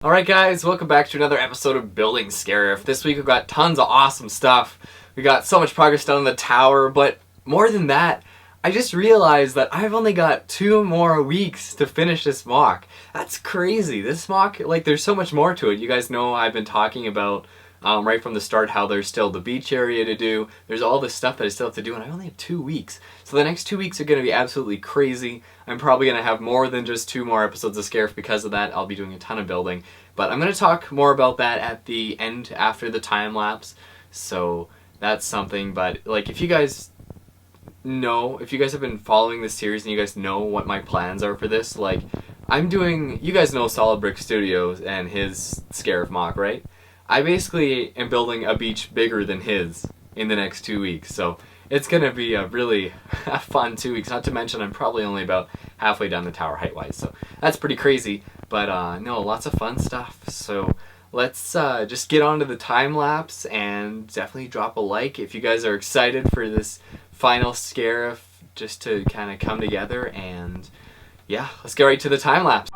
Alright guys, welcome back to another episode of Building Scarif. This week we've got tons of awesome stuff. We got so much progress done on the tower, but more than that, I just realized that I've only got 2 more weeks to finish this mock. That's crazy. This mock, there's so much more to it. You guys know I've been talking about right from the start how there's still the beach area to do. There's all this stuff that I still have to do, and I only have 2 weeks. So the next 2 weeks are going to be absolutely crazy. I'm probably going to have more than just 2 more episodes of Scarif because of that. I'll be doing a ton of building. But I'm going to talk more about that at the end after the time lapse. So that's something. But if you guys have been following this series and you guys know what my plans are for this, you guys know Solid Brick Studios and his Scarif mock, right? I basically am building a beach bigger than his in the next 2 weeks. So it's going to be a really fun 2 weeks. Not to mention I'm probably only about halfway down the tower height-wise. So that's pretty crazy. But no, lots of fun stuff. So let's just get on to the time lapse and definitely drop a like if you guys are excited for this final Scarif just to kind of come together. And yeah, let's get right to the time lapse.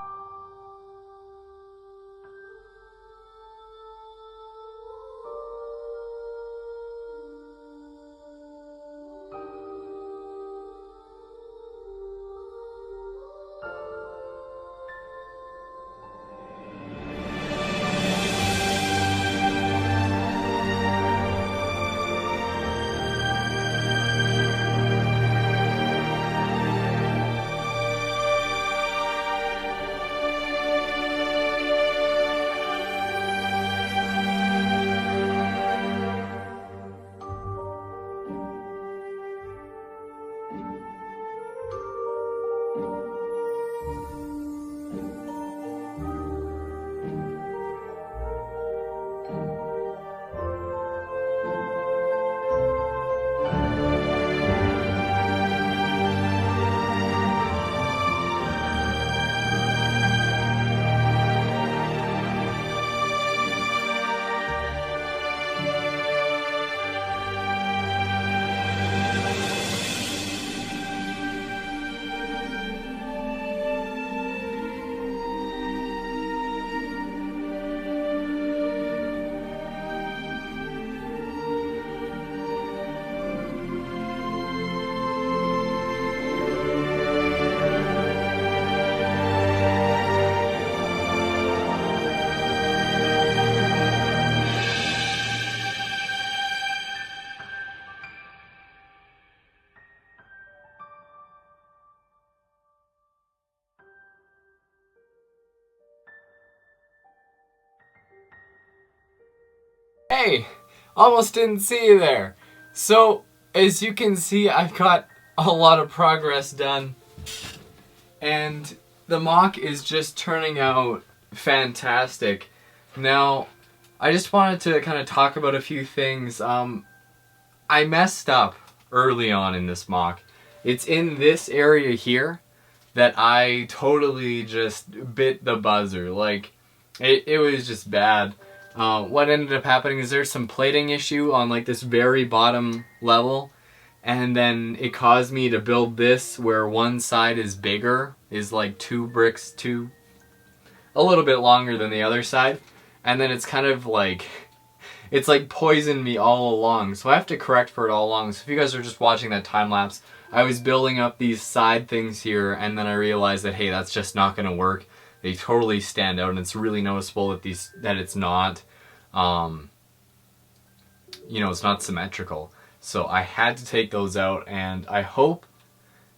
Hey, almost didn't see you there. So, as you can see, I've got a lot of progress done. And the mock is just turning out fantastic. Now, I just wanted to kind of talk about a few things. I messed up early on in this mock. It's in this area here that I totally just bit the buzzer. It was just bad. What ended up happening is there's some plating issue on this very bottom level, and then it caused me to build this where one side is bigger, is 2 bricks a little bit longer than the other side, and then it's kind of it's poisoned me all along, so I have to correct for it all along. So if you guys are just watching that time lapse, I was building up these side things here, and then I realized that hey, that's just not going to work. They totally stand out, and it's really noticeable that it's not, it's not symmetrical. So I had to take those out, and I hope,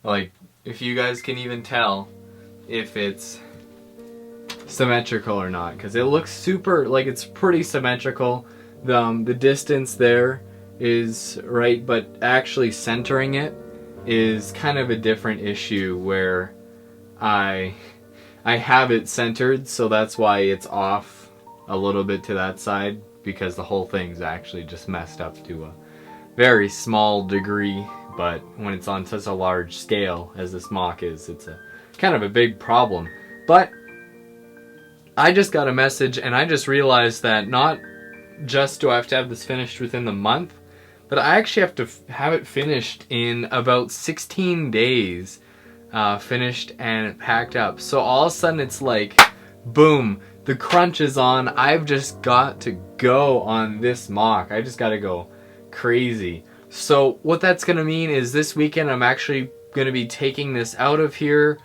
if you guys can even tell if it's symmetrical or not, because it looks super, it's pretty symmetrical. The distance there is right, but actually centering it is kind of a different issue where I have it centered, so that's why it's off a little bit to that side, because the whole thing's actually just messed up to a very small degree. But when it's on such a large scale as this mock is, it's a kind of a big problem. But I just got a message, and I just realized that not just do I have to have this finished within the month, but I actually have to have it finished in about 16 days. Finished and packed up. So all of a sudden it's boom, the crunch is on. I've just got to go on this mock. I just got to go crazy. So what that's going to mean is this weekend I'm actually going to be taking this out of here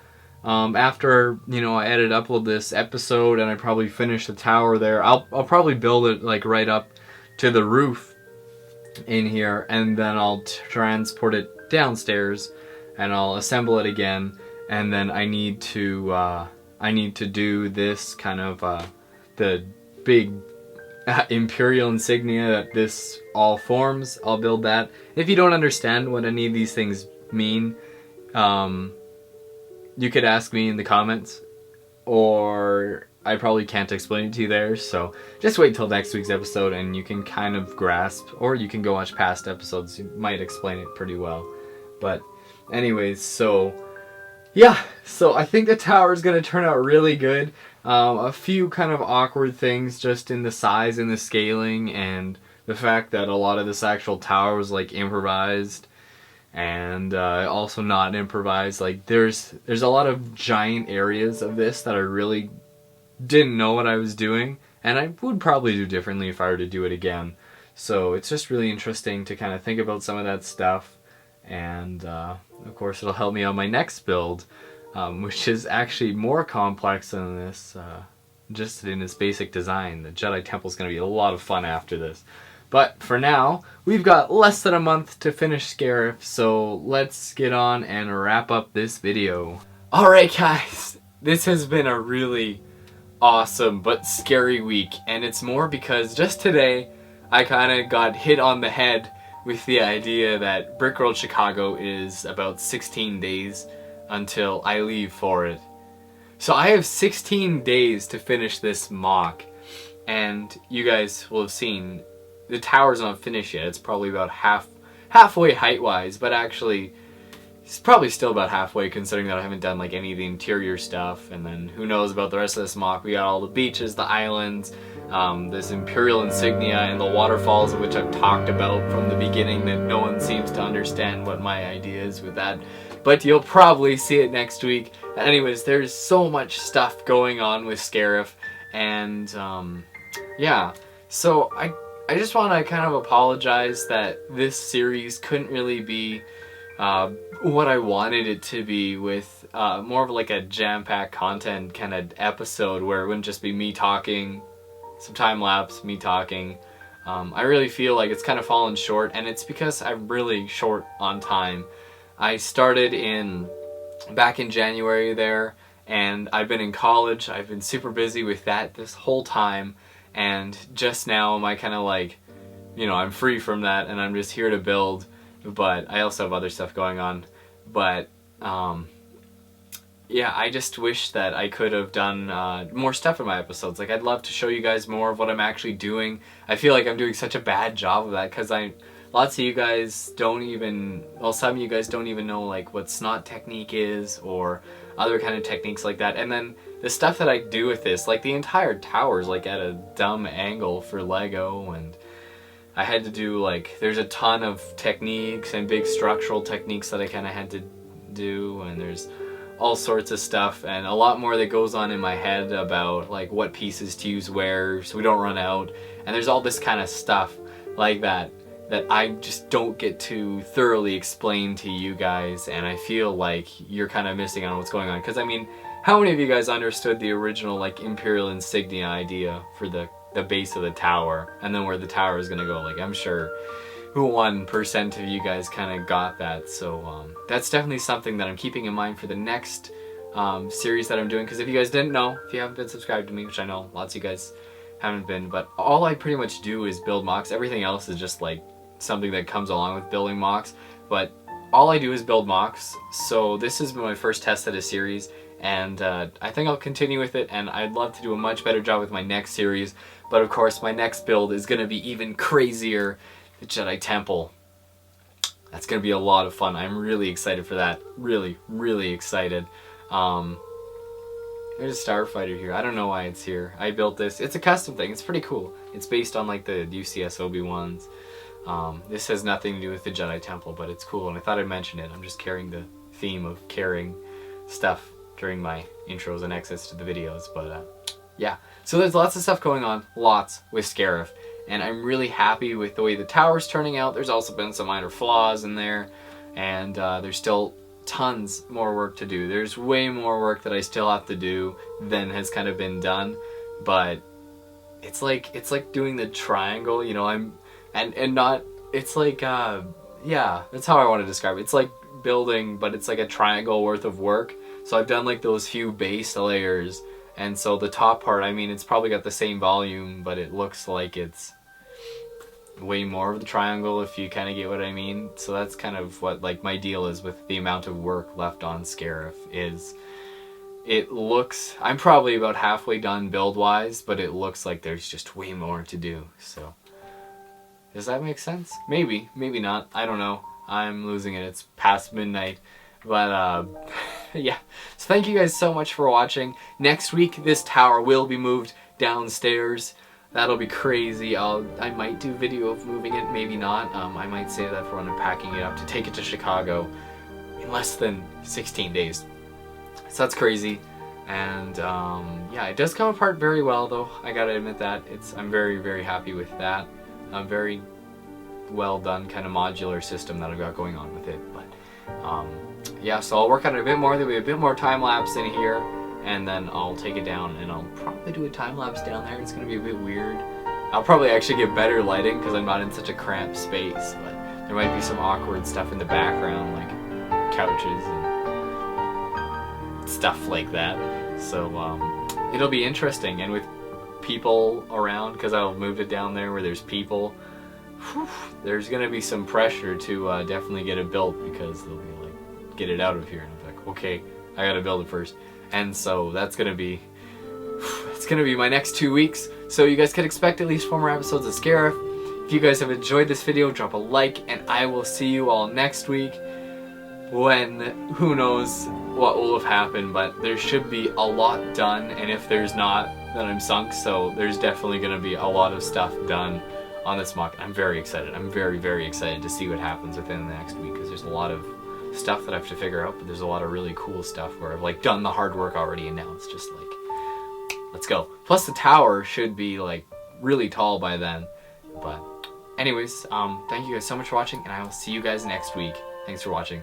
after, you know, I edit upload this episode and I probably finish the tower there. I'll probably build it like right up to the roof in here, and then I'll transport it downstairs and I'll assemble it again, and then I need to do this kind of the big imperial insignia that this all forms. I'll build that. If you don't understand what any of these things mean, you could ask me in the comments, or I probably can't explain it to you there, so just wait till next week's episode and you can kind of grasp, or you can go watch past episodes. You might explain it pretty well. But anyways, so yeah, so I think the tower is going to turn out really good. A few kind of awkward things just in the size and the scaling, and the fact that a lot of this actual tower was like improvised, and also not improvised. Like there's a lot of giant areas of this that I really didn't know what I was doing, and I would probably do differently if I were to do it again. So it's just really interesting to kind of think about some of that stuff, and of course it'll help me on my next build, which is actually more complex than this, just in its basic design. The Jedi Temple is going to be a lot of fun after this. But for now, we've got less than a month to finish Scarif, so let's get on and wrap up this video. Alright guys, this has been a really awesome but scary week, and it's more because just today I kind of got hit on the head with the idea that Brickworld Chicago is about 16 days until I leave for it. So I have 16 days to finish this mock, and you guys will have seen the tower's not finished yet. It's probably about halfway height-wise, but actually it's probably still about halfway considering that I haven't done like any of the interior stuff, and then who knows about the rest of this mock. We got all the beaches, the islands, this imperial insignia, and the waterfalls, which I've talked about from the beginning that no one seems to understand what my idea is with that. But you'll probably see it next week. Anyways, there's so much stuff going on with Scarif, and yeah, so I just want to kind of apologize that this series couldn't really be what I wanted it to be, with more of like a jam-packed content kind of episode where it wouldn't just be me talking, some time-lapse, me talking. I really feel like it's kind of fallen short, and it's because I'm really short on time. I started back in January there, and I've been in college. I've been super busy with that this whole time, and just now am I kind of like, you know, I'm free from that and I'm just here to build, but I also have other stuff going on. But yeah, I just wish that I could have done more stuff in my episodes. Like, I'd love to show you guys more of what I'm actually doing. I feel like I'm doing such a bad job of that, because lots of you guys don't even, well, some of you guys don't even know like what snot technique is or other kind of techniques like that. And then the stuff that I do with this, like the entire tower's like at a dumb angle for Lego, and I had to do like, there's a ton of techniques and big structural techniques that I kind of had to do, and there's all sorts of stuff and a lot more that goes on in my head about like what pieces to use where so we don't run out, and there's all this kind of stuff like that I just don't get to thoroughly explain to you guys, and I feel like you're kind of missing on what's going on. Because I mean, how many of you guys understood the original like imperial insignia idea for the base of the tower, and then where the tower is gonna go? Like, I'm sure 1% of you guys kind of got that. So that's definitely something that I'm keeping in mind for the next series that I'm doing. Because if you guys didn't know, if you haven't been subscribed to me, which I know lots of you guys haven't been, but all I pretty much do is build mocks. Everything else is just like something that comes along with building mocks, but all I do is build mocks. So this has been my first test at a series, and I think I'll continue with it, and I'd love to do a much better job with my next series. But of course my next build is going to be even crazier, the Jedi Temple. That's going to be a lot of fun. I'm really excited for that. Really, really excited. There's a starfighter here. I don't know why it's here. I built this. It's a custom thing. It's pretty cool. It's based on like the UCS Obi-Wans. This has nothing to do with the Jedi Temple, but it's cool, and I thought I'd mention it. I'm just carrying the theme of carrying stuff during my intros and exits to the videos, but yeah. So there's lots of stuff going on, lots, with Scarif. And I'm really happy with the way the tower's turning out. There's also been some minor flaws in there. And there's still tons more work to do. There's way more work that I still have to do than has kind of been done. But it's like doing the triangle, you know, it's like, yeah, that's how I want to describe it. It's like building, but it's like a triangle worth of work. So I've done like those few base layers, and so the top part, I mean, it's probably got the same volume, but it looks like it's way more of the triangle, if you kind of get what I mean. So that's kind of what like my deal is with the amount of work left on Scarif. Is it looks, I'm probably about halfway done build wise, but it looks like there's just way more to do. So does that make sense? Maybe not, I don't know. I'm losing it, it's past midnight. But yeah, so thank you guys so much for watching. Next week this tower will be moved downstairs. That'll be crazy. I might do video of moving it, maybe not. I might save that for when I'm packing it up to take it to Chicago in less than 16 days. So that's crazy. And yeah, it does come apart very well though, I gotta admit that. I'm very happy with that. A very well done kind of modular system that I've got going on with it. But yeah, so I'll work on it a bit more. There'll be a bit more time-lapse in here, and then I'll take it down and I'll probably do a time-lapse down there. It's gonna be a bit weird. I'll probably actually get better lighting because I'm not in such a cramped space, but there might be some awkward stuff in the background, like couches and stuff like that. So it'll be interesting, and with people around, because I'll move it down there where there's people, whew, there's gonna be some pressure to definitely get it built, because they'll be like, get it out of here, and I'm like, okay, I gotta build it first. And so that's gonna be my next 2 weeks. So you guys could expect at least 4 more episodes of Scarif. If you guys have enjoyed this video, drop a like, and I will see you all next week, when who knows what will have happened, but there should be a lot done, and if there's not, then I'm sunk. So there's definitely going to be a lot of stuff done on this mock. I'm very excited. I'm very excited to see what happens within the next week, because there's a lot of stuff that I have to figure out, but there's a lot of really cool stuff where I've like done the hard work already, and now it's just like, let's go. Plus the tower should be like really tall by then. But anyways, thank you guys so much for watching, and I will see you guys next week. Thanks for watching.